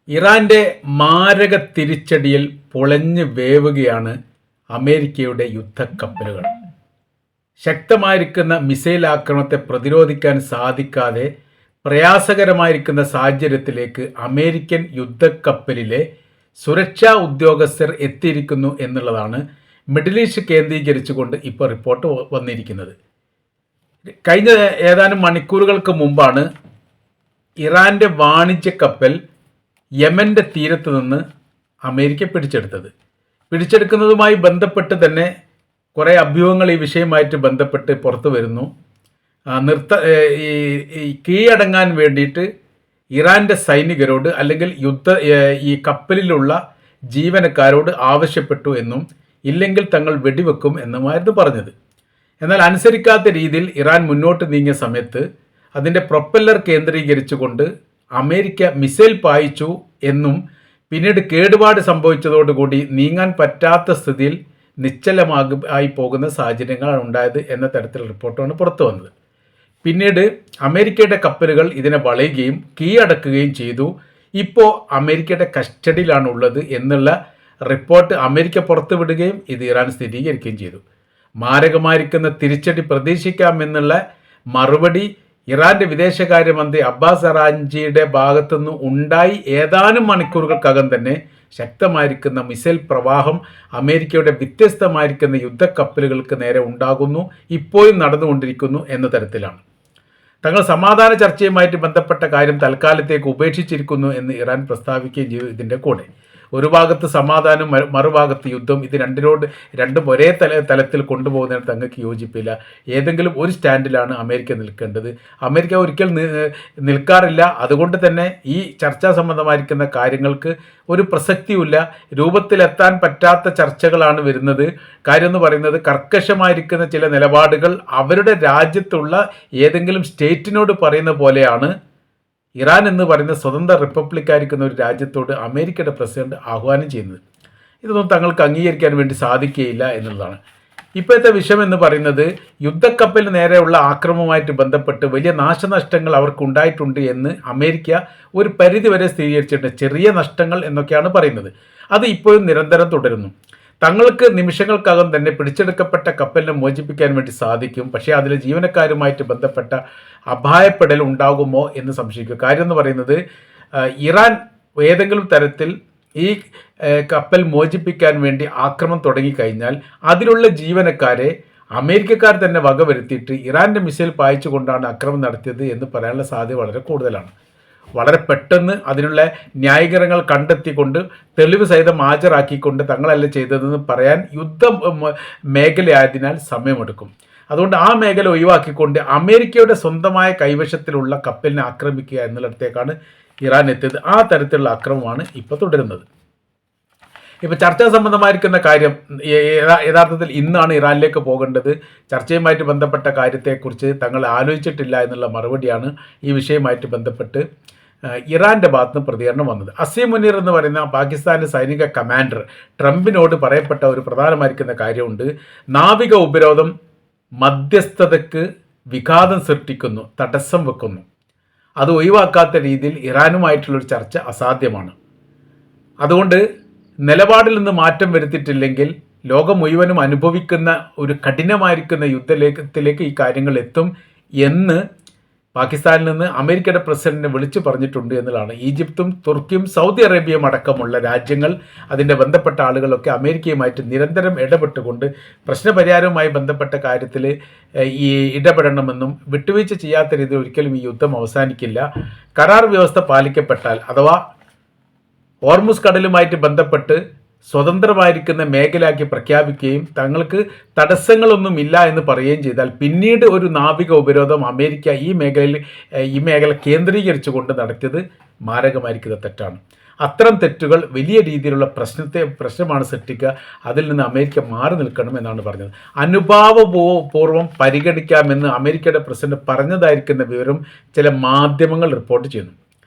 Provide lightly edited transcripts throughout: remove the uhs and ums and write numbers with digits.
ഇറാന്റെ മാരക തിരിച്ചടിയിൽ പൊളഞ്ഞു വേവുകയാണ് അമേരിക്കയുടെ യുദ്ധക്കപ്പലുകൾ. ശക്തമായിരിക്കുന്ന മിസൈൽ ആക്രമണത്തെ പ്രതിരോധിക്കാൻ സാധിക്കാതെ പ്രയാസകരമായിരിക്കുന്ന സാഹചര്യത്തിലേക്ക് അമേരിക്കൻ യുദ്ധക്കപ്പലിലെ സുരക്ഷാ ഉദ്യോഗസ്ഥർ എത്തിയിരിക്കുന്നു എന്നുള്ളതാണ് മിഡിൽ ഈസ്റ്റ് കേന്ദ്രീകരിച്ചുകൊണ്ട് ഇപ്പോൾ റിപ്പോർട്ട് വന്നിരിക്കുന്നത്. കഴിഞ്ഞ ഏതാനും മണിക്കൂറുകൾക്ക് മുമ്പാണ് ഇറാൻ്റെ വാണിജ്യ കപ്പൽ യമൻ്റെ തീരത്ത് നിന്ന് അമേരിക്ക പിടിച്ചെടുക്കുന്നതുമായി ബന്ധപ്പെട്ട് തന്നെ കുറേ അഭ്യൂഹങ്ങൾ ഈ വിഷയമായിട്ട് ബന്ധപ്പെട്ട് പുറത്തു വരുന്നു. കീഴടങ്ങാൻ വേണ്ടിയിട്ട് ഇറാൻ്റെ സൈനികരോട് അല്ലെങ്കിൽ ഈ കപ്പലിലുള്ള ജീവനക്കാരോട് ആവശ്യപ്പെട്ടു എന്നും ഇല്ലെങ്കിൽ തങ്ങൾ വെടിവെക്കും എന്നുമായിരുന്നു പറഞ്ഞത്. എന്നാൽ അനുസരിക്കാത്ത രീതിയിൽ ഇറാൻ മുന്നോട്ട് നീങ്ങിയ സമയത്ത് അതിൻ്റെ പ്രൊപ്പല്ലർ കേന്ദ്രീകരിച്ചുകൊണ്ട് അമേരിക്ക മിസൈൽ പായിച്ചു എന്നും പിന്നീട് കേടുപാട് സംഭവിച്ചതോടുകൂടി നീങ്ങാൻ പറ്റാത്ത സ്ഥിതിയിൽ നിശ്ചലമായി പോകുന്ന സാഹചര്യങ്ങളാണ് ഉണ്ടായത് എന്ന തരത്തിൽ റിപ്പോർട്ടാണ് പുറത്തു വന്നത്. പിന്നീട് അമേരിക്കയുടെ കപ്പലുകൾ ഇതിനെ വളയുകയും കീഴടക്കുകയും ചെയ്തു. ഇപ്പോൾ അമേരിക്കയുടെ കസ്റ്റഡിയിലാണ് ഉള്ളത് എന്നുള്ള റിപ്പോർട്ട് അമേരിക്ക പുറത്തുവിടുകയും ഇത് ഇറാൻ സ്ഥിരീകരിക്കുകയും ചെയ്തു. മാരകമായിരിക്കുന്ന തിരിച്ചടി പ്രതീക്ഷിക്കാമെന്നുള്ള മറുപടി ഇറാന്റെ വിദേശകാര്യമന്ത്രി അബ്ബാസ് അറാഞ്ചിയുടെ ഭാഗത്തുനിന്ന് ഉണ്ടായി ഏതാനും മണിക്കൂറുകൾക്കകം തന്നെ ശക്തമായിരിക്കുന്ന മിസൈൽ പ്രവാഹം അമേരിക്കയുടെ വ്യത്യസ്തമായിരിക്കുന്ന യുദ്ധക്കപ്പലുകൾക്ക് നേരെ ഉണ്ടാകുന്നു, ഇപ്പോഴും നടന്നുകൊണ്ടിരിക്കുന്നു എന്ന തരത്തിലാണ്. തങ്ങൾ സമാധാന ചർച്ചയുമായിട്ട് ബന്ധപ്പെട്ട കാര്യം തൽക്കാലത്തേക്ക് ഉപേക്ഷിച്ചിരിക്കുന്നു എന്ന് ഇറാൻ പ്രസ്താവിക്കുകയും ചെയ്തു. ഇതിൻ്റെ കൂടെ ഒരു ഭാഗത്ത് സമാധാനം, മറുഭാഗത്ത് യുദ്ധം, ഇത് രണ്ടും ഒരേ തലത്തിൽ കൊണ്ടുപോകുന്നതിന് തങ്ങൾക്ക് യോജിപ്പില്ല. ഏതെങ്കിലും ഒരു സ്റ്റാൻഡിലാണ് അമേരിക്ക നിൽക്കേണ്ടത്. അമേരിക്ക ഒരിക്കൽ നിൽക്കാറില്ല. അതുകൊണ്ട് തന്നെ ഈ ചർച്ചാ സംബന്ധമായിരിക്കുന്ന കാര്യങ്ങൾക്ക് ഒരു പ്രസക്തിയുമില്ല. രൂപത്തിലെത്താൻ പറ്റാത്ത ചർച്ചകളാണ് വരുന്നത്. കാര്യം എന്ന് പറയുന്നത് കർക്കശമായിരിക്കുന്ന ചില നിലപാടുകൾ അവരുടെ രാജ്യത്തുള്ള ഏതെങ്കിലും സ്റ്റേറ്റിനോട് പറയുന്ന പോലെയാണ് ഇറാൻ എന്ന് പറയുന്ന സ്വതന്ത്ര റിപ്പബ്ലിക്കായിരിക്കുന്ന ഒരു രാജ്യത്തോട് അമേരിക്കയുടെ പ്രസിഡന്റ് ആഹ്വാനം ചെയ്യുന്നത്. ഇതൊന്നും തങ്ങൾക്ക് അംഗീകരിക്കാൻ വേണ്ടി സാധിക്കുകയില്ല എന്നുള്ളതാണ്. ഇപ്പോഴത്തെ വിഷയം എന്ന് പറയുന്നത് യുദ്ധക്കപ്പലിന് നേരെയുള്ള ആക്രമണവുമായിട്ട് ബന്ധപ്പെട്ട് വലിയ നാശനഷ്ടങ്ങൾ അവർക്കുണ്ടായിട്ടുണ്ട് എന്ന് അമേരിക്ക ഒരു പരിധിവരെ സ്ഥിരീകരിച്ചിട്ടുണ്ട്. ചെറിയ നഷ്ടങ്ങൾ എന്നൊക്കെയാണ് പറയുന്നത്. അത് ഇപ്പോഴും നിരന്തരം തുടരുന്നു. തങ്ങൾക്ക് നിമിഷങ്ങൾക്കകം തന്നെ പിടിച്ചെടുക്കപ്പെട്ട കപ്പലിനെ മോചിപ്പിക്കാൻ വേണ്ടി സാധിക്കും. പക്ഷേ അതിലെ ജീവനക്കാരുമായിട്ട് ബന്ധപ്പെട്ട അപായപ്പെടൽ ഉണ്ടാകുമോ എന്ന് സംശയിക്കും. കാര്യം എന്ന് പറയുന്നത് ഇറാൻ ഏതെങ്കിലും തരത്തിൽ ഈ കപ്പൽ മോചിപ്പിക്കാൻ വേണ്ടി ആക്രമണം തുടങ്ങിക്കഴിഞ്ഞാൽ അതിലുള്ള ജീവനക്കാരെ അമേരിക്കക്കാർ തന്നെ വകവരുത്തിയിട്ട് ഇറാൻ്റെ മിസൈൽ പായിച്ചുകൊണ്ടാണ് ആക്രമണം നടത്തിയത് എന്ന് പറയാനുള്ള സാധ്യത വളരെ കൂടുതലാണ്. വളരെ പെട്ടെന്ന് അതിനുള്ള ന്യായീകരണങ്ങൾ കണ്ടെത്തിക്കൊണ്ട് തെളിവ് സഹിതം ഹാജരാക്കിക്കൊണ്ട് തങ്ങളല്ല ചെയ്തതെന്ന് പറയാൻ യുദ്ധ മേഖലയായതിനാൽ സമയമെടുക്കും. അതുകൊണ്ട് ആ മേഖല ഒഴിവാക്കിക്കൊണ്ട് അമേരിക്കയുടെ സ്വന്തമായ കൈവശത്തിലുള്ള കപ്പലിനെ ആക്രമിക്കുക എന്നുള്ളിടത്തേക്കാണ് ഇറാൻ എത്തിയത്. ആ തരത്തിലുള്ള ആക്രമണമാണ് ഇപ്പോൾ തുടരുന്നത്. ഇപ്പോൾ ചർച്ചാ സംബന്ധമായിരിക്കുന്ന കാര്യം യഥാർത്ഥത്തിൽ ഇന്നാണ് ഇറാനിലേക്ക് പോകേണ്ടത്. ചർച്ചയുമായിട്ട് ബന്ധപ്പെട്ട കാര്യത്തെക്കുറിച്ച് തങ്ങൾ ആലോചിച്ചിട്ടില്ല എന്നുള്ള മറുപടിയാണ് ഈ വിഷയവുമായിട്ട് ബന്ധപ്പെട്ട് ഇറാൻ്റെ ഭാഗത്ത് നിന്ന് പ്രതികരണം വന്നത്. അസീം മുനീർ എന്ന് പറയുന്ന പാകിസ്ഥാൻ്റെ സൈനിക കമാൻഡർ ട്രംപിനോട് പറയപ്പെട്ട ഒരു പ്രധാനമായിരിക്കുന്ന കാര്യമുണ്ട്. നാവിക ഉപരോധം മധ്യസ്ഥതയ്ക്ക് വിഘാതം സൃഷ്ടിക്കുന്നു, തടസ്സം വെക്കുന്നു. അത് ഒഴിവാക്കാത്ത രീതിയിൽ ഇറാനുമായിട്ടുള്ളൊരു ചർച്ച അസാധ്യമാണ്. അതുകൊണ്ട് നിലപാടിൽ നിന്ന് മാറ്റം വരുത്തിയിട്ടില്ലെങ്കിൽ ലോകം മുഴുവനും അനുഭവിക്കുന്ന ഒരു കഠിനമായിരിക്കുന്ന യുദ്ധത്തിലേക്ക് ഈ കാര്യങ്ങൾ എത്തും എന്ന് പാകിസ്ഥാനിൽ നിന്ന് അമേരിക്കയുടെ പ്രസിഡന്റിനെ വിളിച്ചു പറഞ്ഞിട്ടുണ്ട് എന്നുള്ളതാണ്. ഈജിപ്തും തുർക്കിയും സൗദി അറേബ്യയും അടക്കമുള്ള രാജ്യങ്ങൾ, അതിൻ്റെ ബന്ധപ്പെട്ട ആളുകളൊക്കെ അമേരിക്കയുമായിട്ട് നിരന്തരം ഇടപെട്ടുകൊണ്ട് പ്രശ്നപരിഹാരവുമായി ബന്ധപ്പെട്ട കാര്യത്തിൽ ഈ ഇടപെടണമെന്നും വിട്ടുവീഴ്ച ചെയ്യാത്ത രീതിയിൽ ഒരിക്കലും ഈ യുദ്ധം അവസാനിക്കില്ല. കരാർ വ്യവസ്ഥ പാലിക്കപ്പെട്ടാൽ അഥവാ ഹോർമുസ് കടലുമായിട്ട് ബന്ധപ്പെട്ട് സ്വതന്ത്രമായിരിക്കുന്ന മേഖലയാക്കി പ്രഖ്യാപിക്കുകയും തങ്ങൾക്ക് തടസ്സങ്ങളൊന്നുമില്ല എന്ന് പറയുകയും ചെയ്താൽ പിന്നീട് ഒരു നാവിക ഉപരോധം അമേരിക്ക ഈ മേഖല കേന്ദ്രീകരിച്ചുകൊണ്ട് നടത്തിയത് മാരകമായിരിക്കുന്ന തെറ്റാണ്. അത്തരം തെറ്റുകൾ വലിയ രീതിയിലുള്ള പ്രശ്നമാണ് സൃഷ്ടിക്കുക. അതിൽ നിന്ന് അമേരിക്ക മാറി നിൽക്കണം എന്നാണ് പറഞ്ഞത്. അനുഭാവപൂർവ്വം പരിഗണിക്കാമെന്ന് അമേരിക്കയുടെ പ്രസിഡന്റ് പറഞ്ഞതായിരിക്കുന്ന വിവരം ചില മാധ്യമങ്ങൾ റിപ്പോർട്ട് ചെയ്യുന്നു.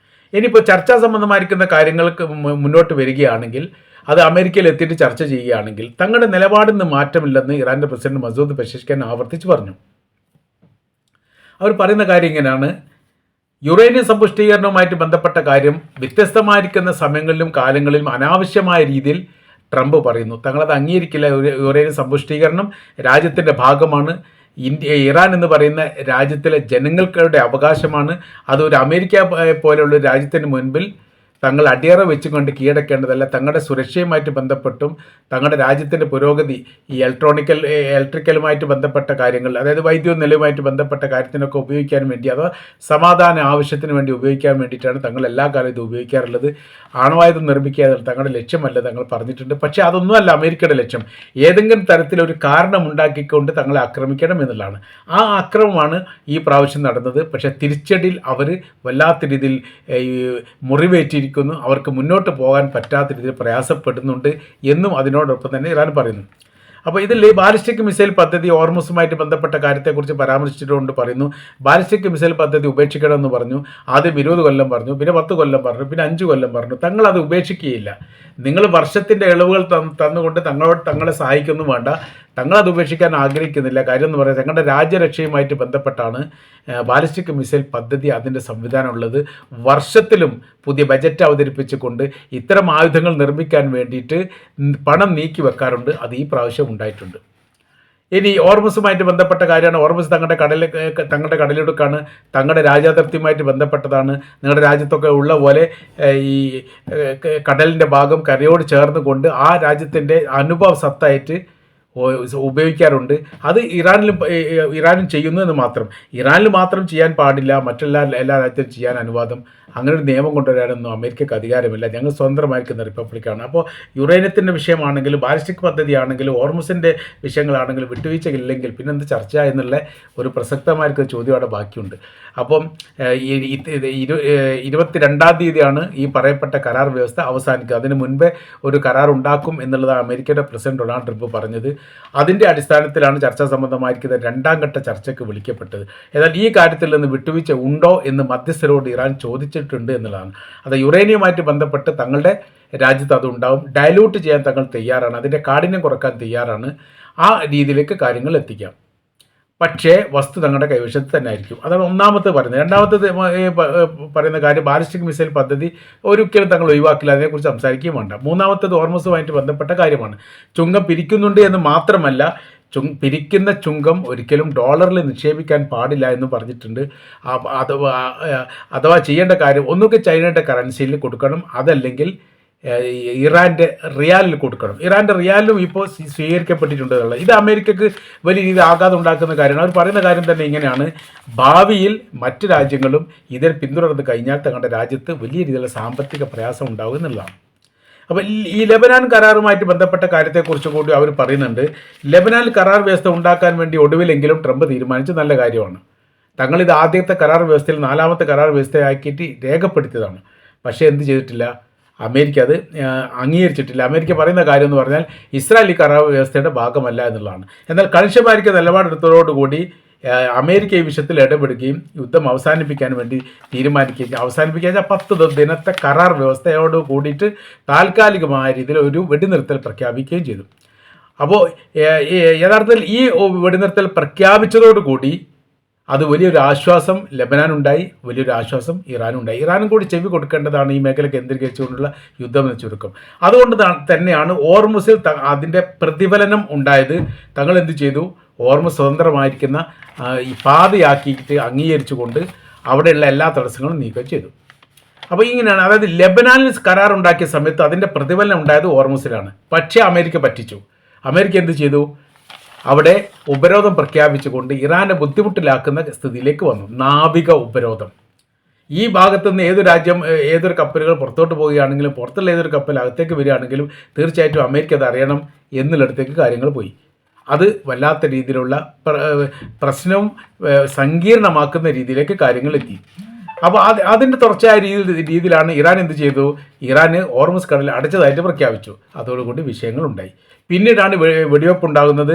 ഇനിയിപ്പോൾ ചർച്ചാ സംബന്ധമായിരിക്കുന്ന കാര്യങ്ങൾക്ക് മുന്നോട്ട് വരികയാണെങ്കിൽ അത് അമേരിക്കയിൽ എത്തിയിട്ട് ചർച്ച ചെയ്യുകയാണെങ്കിൽ തങ്ങളുടെ നിലപാടിൽ നിന്ന് മാറ്റമില്ലെന്ന് ഇറാൻ്റെ പ്രസിഡന്റ് മസൂദ് പെഷഷ്കിയാൻ ആവർത്തിച്ച് പറഞ്ഞു. അവർ പറയുന്ന കാര്യം ഇങ്ങനെയാണ്: യുറേനിയം സമ്പുഷ്ടീകരണവുമായിട്ട് ബന്ധപ്പെട്ട കാര്യം വ്യത്യസ്തമായിരിക്കുന്ന സമയങ്ങളിലും കാലങ്ങളിലും അനാവശ്യമായ രീതിയിൽ ട്രംപ് പറയുന്നു. തങ്ങളത് അംഗീകരിക്കില്ല. യുറേനിയം സമ്പുഷ്ടീകരണം രാജ്യത്തിൻ്റെ ഭാഗമാണ്. ഇറാൻ എന്ന് പറയുന്ന രാജ്യത്തിലെ ജനങ്ങളുടെ അവകാശമാണ്. അതൊരു അമേരിക്ക പോലെയുള്ള രാജ്യത്തിന് മുൻപിൽ തങ്ങൾ അടിയറ വെച്ചുകൊണ്ട് കീഴടക്കേണ്ടതല്ല. തങ്ങളുടെ സുരക്ഷയുമായിട്ട് ബന്ധപ്പെട്ടും തങ്ങളുടെ രാജ്യത്തിൻ്റെ പുരോഗതി, ഈ ഇലക്ട്രിക്കലുമായിട്ട് ബന്ധപ്പെട്ട കാര്യങ്ങൾ, അതായത് വൈദ്യുത നിലയുമായിട്ട് ബന്ധപ്പെട്ട കാര്യത്തിനൊക്കെ ഉപയോഗിക്കാൻ വേണ്ടി, അഥവാ സമാധാന ആവശ്യത്തിന് വേണ്ടി ഉപയോഗിക്കാൻ വേണ്ടിയിട്ടാണ് തങ്ങൾ എല്ലാ കാലവും ഇത് ഉപയോഗിക്കാറുള്ളത്. ആണവായുധം നിർമ്മിക്കുക തങ്ങളുടെ ലക്ഷ്യമല്ല തങ്ങൾ പറഞ്ഞിട്ടുണ്ട്. പക്ഷേ അതൊന്നുമല്ല അമേരിക്കയുടെ ലക്ഷ്യം. ഏതെങ്കിലും തരത്തിലൊരു കാരണം ഉണ്ടാക്കിക്കൊണ്ട് തങ്ങളെ ആക്രമിക്കണം എന്നുള്ളതാണ്. ആ ആക്രമണമാണ് ഈ പ്രാവശ്യം നടന്നത്. പക്ഷേ തിരിച്ചടിയിൽ അവർ വല്ലാത്ത രീതിയിൽ മുറിവേറ്റി അവർക്ക് മുന്നോട്ട് പോകാൻ പറ്റാത്ത രീതിയിൽ പ്രയാസപ്പെടുന്നുണ്ട് എന്നും അതിനോടൊപ്പം തന്നെ ഇറാൻ പറയുന്നു. അപ്പോൾ ഇതിൽ ബാലിസ്റ്റിക് മിസൈൽ പദ്ധതി ഹോർമുസുമായിട്ട് ബന്ധപ്പെട്ട കാര്യത്തെക്കുറിച്ച് പരാമർശിച്ചിട്ടുകൊണ്ട് പറയുന്നു, ബാലിസ്റ്റിക് മിസൈൽ പദ്ധതി ഉപേക്ഷിക്കണമെന്ന് പറഞ്ഞു. ആദ്യം 20 കൊല്ലം പറഞ്ഞു, പിന്നെ 10 കൊല്ലം പറഞ്ഞു, പിന്നെ 5 കൊല്ലം പറഞ്ഞു. തങ്ങളത് ഉപേക്ഷിക്കുകയില്ല. നിങ്ങൾ വർഷത്തിൻ്റെ ഇളവുകൾ തന്നുകൊണ്ട് തങ്ങളെ സഹായിക്കൊന്നും വേണ്ട. തങ്ങളത് ഉപേക്ഷിക്കാൻ ആഗ്രഹിക്കുന്നില്ല. കാര്യം എന്ന് പറയുന്നത് തങ്ങളുടെ രാജ്യരക്ഷയുമായിട്ട് ബന്ധപ്പെട്ടാണ് ബാലിസ്റ്റിക് മിസൈൽ പദ്ധതി അതിൻ്റെ സംവിധാനമുള്ളത്. വർഷത്തിലും പുതിയ ബജറ്റ് അവതരിപ്പിച്ചുകൊണ്ട് ഇത്തരം ആയുധങ്ങൾ നിർമ്മിക്കാൻ വേണ്ടിയിട്ട് പണം നീക്കി വെക്കാറുണ്ട്. അത് ഈ പ്രാവശ്യം ഉണ്ടായിട്ടുണ്ട്. ഇനി ഹോർമുസുമായിട്ട് ബന്ധപ്പെട്ട കാര്യമാണ്. ഹോർമുസ് തങ്ങളുടെ കടലിടുക്കാണ്, തങ്ങളുടെ രാജ്യാതിർത്തിയുമായിട്ട് ബന്ധപ്പെട്ടതാണ്. നിങ്ങളുടെ രാജ്യത്തൊക്കെ ഉള്ള പോലെ ഈ കടലിൻ്റെ ഭാഗം കരയോട് ചേർന്ന് കൊണ്ട് ആ രാജ്യത്തിൻ്റെ അനുഭവ സത്തായിട്ട് ഉപയോഗിക്കാറുണ്ട്. അത് ഇറാനും ചെയ്യുന്നു എന്ന് മാത്രം. ഇറാനിൽ മാത്രം ചെയ്യാൻ പാടില്ല, എല്ലാ രാജ്യത്തും ചെയ്യാൻ അനുവാദം, അങ്ങനെ ഒരു നിയമം കൊണ്ടുവരാനൊന്നും അമേരിക്കക്ക് അധികാരമില്ല. ഞങ്ങൾ സ്വതന്ത്രമായിരിക്കുന്ന റിപ്പബ്ലിക്കാണ്. അപ്പോൾ യുറേനിയത്തിൻ്റെ വിഷയമാണെങ്കിലും ബാലിസ്റ്റിക് പദ്ധതിയാണെങ്കിലും ഹോർമുസിൻ്റെ വിഷയങ്ങളാണെങ്കിലും വിട്ടുവീഴ്ചയില്ലെങ്കിൽ പിന്നെ എന്ത് ചർച്ച എന്നുള്ള ഒരു പ്രസക്തമായിരിക്കുന്ന ചോദ്യം അവിടെ ബാക്കിയുണ്ട്. അപ്പം 22-ാം തീയതിയാണ് ഈ പറയപ്പെട്ട കരാർ വ്യവസ്ഥ അവസാനിക്കുക. അതിന് മുൻപേ ഒരു കരാർ ഉണ്ടാക്കും എന്നുള്ളതാണ് അമേരിക്കയുടെ പ്രസിഡന്റ് ഡൊണാൾഡ് ട്രംപ് പറഞ്ഞത്. അതിൻ്റെ അടിസ്ഥാനത്തിലാണ് ചർച്ചാ സംബന്ധമായിരിക്കുന്ന 2ാം ഘട്ട ചർച്ചയ്ക്ക് വിളിക്കപ്പെട്ടത്. എന്നാൽ ഈ കാര്യത്തിൽ നിന്ന് വിട്ടുവീഴ്ച ഉണ്ടോ എന്ന് മധ്യസ്ഥരോട് ഇറാൻ ചോദിച്ചിട്ടുണ്ട് എന്നുള്ളതാണ്. അത് യുറേനിയവുമായിട്ട് ബന്ധപ്പെട്ട് തങ്ങളുടെ രാജ്യത്ത് അതുണ്ടാവും. ഡയലൂട്ട് ചെയ്യാൻ തങ്ങൾ തയ്യാറാണ്, അതിൻ്റെ കാഠിന്യം കുറക്കാൻ തയ്യാറാണ്. ആ രീതിയിലേക്ക് കാര്യങ്ങൾ എത്തിക്കാം. പക്ഷേ വസ്തു തങ്ങളുടെ കൈവശത്ത് തന്നെ ആയിരിക്കും. അതാണ് ഒന്നാമത്തെ പറയുന്നത്. രണ്ടാമത്തെ പറയുന്ന കാര്യം ബാലിസ്റ്റിക് മിസൈൽ പദ്ധതി ഒരിക്കലും തങ്ങൾ ഒഴിവാക്കില്ല, അതിനെക്കുറിച്ച് സംസാരിക്കുകയും വേണ്ട. മൂന്നാമത്തേത് ഹോർമുസുമായിട്ട് ബന്ധപ്പെട്ട കാര്യമാണ്. ചുങ്കം പിരിക്കുന്നുണ്ട് എന്ന് മാത്രമല്ല, പിരിക്കുന്ന ചുങ്കം ഒരിക്കലും ഡോളറിൽ നിക്ഷേപിക്കാൻ പാടില്ല എന്ന് പറഞ്ഞിട്ടുണ്ട്. അഥവാ ചെയ്യേണ്ട കാര്യം ഒന്നുകിൽ ചൈനയുടെ കറൻസിയിൽ കൊടുക്കണം, അതല്ലെങ്കിൽ ഇറാൻ്റെ റിയാലിൽ കൊടുക്കണം. ഇറാൻ്റെ റിയാലിലും ഇപ്പോൾ സ്വീകരിക്കപ്പെട്ടിട്ടുണ്ട് എന്നുള്ളത്. ഇത് അമേരിക്കക്ക് വലിയ രീതിയിൽ ആഘാതം ഉണ്ടാക്കുന്ന കാര്യമാണ്. അവർ പറയുന്ന കാര്യം തന്നെ ഇങ്ങനെയാണ്: ഭാവിയിൽ മറ്റ് രാജ്യങ്ങളും ഇതിൽ പിന്തുടർന്ന് കഴിഞ്ഞാൽ തങ്ങളുടെ രാജ്യത്ത് വലിയ രീതിയിലുള്ള സാമ്പത്തിക പ്രയാസം ഉണ്ടാകും എന്നുള്ളതാണ്. അപ്പോൾ ഈ ലെബനാൻ കരാറുമായിട്ട് ബന്ധപ്പെട്ട കാര്യത്തെക്കുറിച്ച് കൂടി അവർ പറയുന്നുണ്ട്. ലെബനാനിൽ കരാർ വ്യവസ്ഥ ഉണ്ടാക്കാൻ വേണ്ടി ഒടുവിലെങ്കിലും ട്രംപ് തീരുമാനിച്ചു, നല്ല കാര്യമാണ്. തങ്ങളിത് ആദ്യത്തെ കരാർ വ്യവസ്ഥയിൽ 4ാമത്തെ കരാർ വ്യവസ്ഥയാക്കിയിട്ട് രേഖപ്പെടുത്തിയതാണ്. പക്ഷേ എന്ത് ചെയ്തിട്ടില്ല, അമേരിക്ക അത് അംഗീകരിച്ചിട്ടില്ല. അമേരിക്ക പറയുന്ന കാര്യം എന്ന് പറഞ്ഞാൽ ഇസ്രായേലി കരാർ വ്യവസ്ഥയുടെ ഭാഗമല്ല എന്നുള്ളതാണ്. എന്നാൽ കണിശമായിരിക്ക നിലപാടെടുത്തതോടുകൂടി അമേരിക്ക ഈ വിഷയത്തിൽ ഇടപെടുകയും യുദ്ധം അവസാനിപ്പിക്കാൻ വേണ്ടി തീരുമാനിക്കുകയും, അവസാനിപ്പിക്കുക 10 ദിനത്തെ കരാർ വ്യവസ്ഥയോട് കൂടിയിട്ട് താൽക്കാലികമായ രീതിയിൽ ഒരു വെടിനിർത്തൽ പ്രഖ്യാപിക്കുകയും ചെയ്തു. അപ്പോൾ യഥാർത്ഥത്തിൽ ഈ വെടിനിർത്തൽ പ്രഖ്യാപിച്ചതോടുകൂടി അത് വലിയൊരു ആശ്വാസം ലെബനാനുണ്ടായി, വലിയൊരു ആശ്വാസം ഇറാനുണ്ടായി. ഇറാനും കൂടി ചെവി കൊടുക്കേണ്ടതാണ് ഈ മേഖല കേന്ദ്രീകരിച്ചുകൊണ്ടുള്ള യുദ്ധം എന്ന് ചുരുക്കം. അതുകൊണ്ട് തന്നെയാണ് ഹോർമുസിൽ അതിൻ്റെ പ്രതിഫലനം ഉണ്ടായത്. തങ്ങൾ എന്ത് ചെയ്തു, ഹോർമുസ് സ്വതന്ത്രമായിരിക്കുന്ന ഈ പാതയാക്കിയിട്ട് അംഗീകരിച്ചുകൊണ്ട് അവിടെയുള്ള എല്ലാ തടസ്സങ്ങളും നീക്കം ചെയ്തു. അപ്പോൾ ഇങ്ങനെയാണ്. അതായത് ലെബനാനിൽ കരാറുണ്ടാക്കിയ സമയത്ത് അതിൻ്റെ പ്രതിഫലനം ഉണ്ടായത് ഹോർമുസിലാണ്. പക്ഷേ അമേരിക്ക പറ്റിച്ചു. അമേരിക്ക എന്ത് ചെയ്തു, അവിടെ ഉപരോധം പ്രഖ്യാപിച്ചുകൊണ്ട് ഇറാനെ ബുദ്ധിമുട്ടിലാക്കുന്ന സ്ഥിതിയിലേക്ക് വന്നു. നാവിക ഉപരോധം. ഈ ഭാഗത്തു നിന്ന് ഏതൊരു കപ്പലുകൾ പുറത്തോട്ട് പോവുകയാണെങ്കിലും, പുറത്തുള്ള ഏതൊരു കപ്പൽ അകത്തേക്ക് വരികയാണെങ്കിലും തീർച്ചയായിട്ടും അമേരിക്ക അത് അറിയണം എന്നുള്ളിടത്തേക്ക് കാര്യങ്ങൾ പോയി. അത് വല്ലാത്ത രീതിയിലുള്ള പ്രശ്നവും സങ്കീർണമാക്കുന്ന രീതിയിലേക്ക് കാര്യങ്ങൾ എത്തി. അപ്പോൾ അതിൻ്റെ തുടർച്ചയായ രീതിയിലാണ് ഇറാൻ എന്ത് ചെയ്തു, ഇറാന് ഹോർമുസ് കടൽ അടച്ചതായിട്ട് പ്രഖ്യാപിച്ചു. അതോടുകൂടി വിഷയങ്ങളുണ്ടായി. പിന്നീടാണ് വെടിവെപ്പ് ഉണ്ടാകുന്നത്.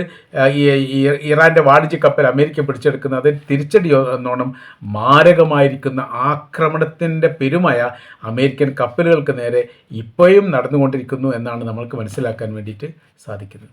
ഇറാൻ്റെ വാണിജ്യ കപ്പൽ അമേരിക്ക പിടിച്ചെടുക്കുന്നത് തിരിച്ചടി എന്നോണം മാരകമായിരിക്കുന്ന ആക്രമണത്തിൻ്റെ പെരുമയ അമേരിക്കൻ കപ്പലുകൾക്ക് നേരെ ഇപ്പോഴും നടന്നുകൊണ്ടിരിക്കുന്നു എന്നാണ് നമ്മൾക്ക് മനസ്സിലാക്കാൻ വേണ്ടിയിട്ട് സാധിക്കുന്നത്.